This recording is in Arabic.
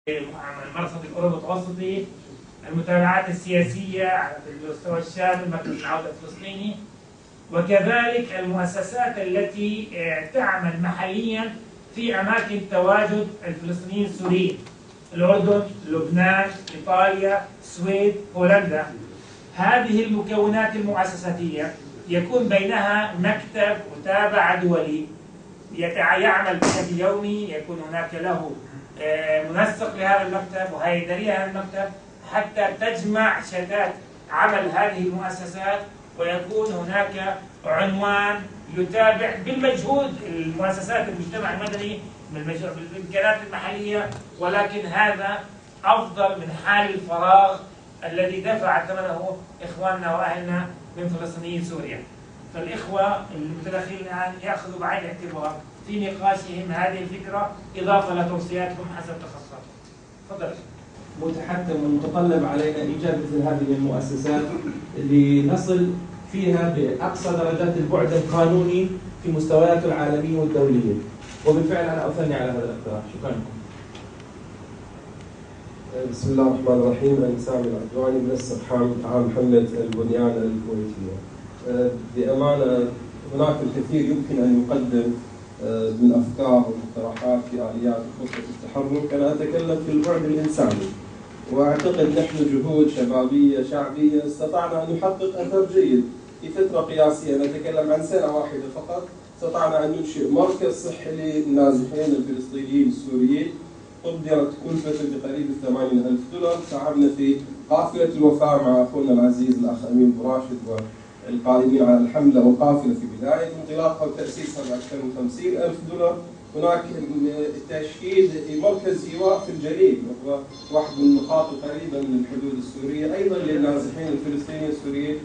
المرصد الأوروبي المتوسطي، المتابعات السياسية على المستوى الشامل، مركز العودة الفلسطيني، وكذلك المؤسسات التي تعمل محليا في أماكن تواجد الفلسطينيين السوريين، الأردن، لبنان، إيطاليا، السويد، هولندا. هذه المكونات المؤسساتية يكون بينها مكتب متابعة دولي يعمل بشكل يومي، يكون هناك له منسق لهذا المكتب وهي إدارية هذا المكتب حتى تجمع شتات عمل هذه المؤسسات، ويكون هناك عنوان يتابع بالمجهود المؤسسات المجتمع المدني بالإمكانات المحلية، ولكن هذا أفضل من حال الفراغ الذي دفع ثمنه إخواننا وأهلنا من فلسطينيين سوريا. فالإخوة المتدخلين الآن يأخذوا بعين الاعتبار في نقاشهم هذه الفكرة إضافة لتوصياتهم حسب تخصصاتهم. تفضل. متحتم ومتطلب علينا إيجاد مثل هذه المؤسسات اللي نصل فيها بأقصى درجات البعد القانوني في مستوياته العالمية والدولية، وبالفعل أنا أثني على هذا الاقتراح. شكرا لكم. بسم الله الرحمن الرحيم. أنا سامي العدواني منسق عام حملة البنيان الكويتية. بأمانة هناك الكثير يمكن أن يقدم من أفكار ومقترحات في آليات خطة التحرك. أنا أتكلم في البعد الإنساني، وأعتقد نحن جهود شبابية شعبية استطعنا أن نحقق أثر جيد في فترة قياسية. نتكلم عن سنة واحدة فقط استطعنا أن ننشئ مركز صحي للنازحين الفلسطينيين السوريين، قدرت كلفته بقريب 80,000 دولار. ساهمنا في قافلة الوفاء مع أخونا العزيز الأخ أمين براشد والقائمين على الحملة وقافلة في بداية انطلاقها وتأسيسها بأكثر من 50,000 دولار. هناك تشكيل مركز إيواء في الجليل، وهو واحد من النقاط القريبة من الحدود السورية أيضا للنازحين الفلسطينيين السوريين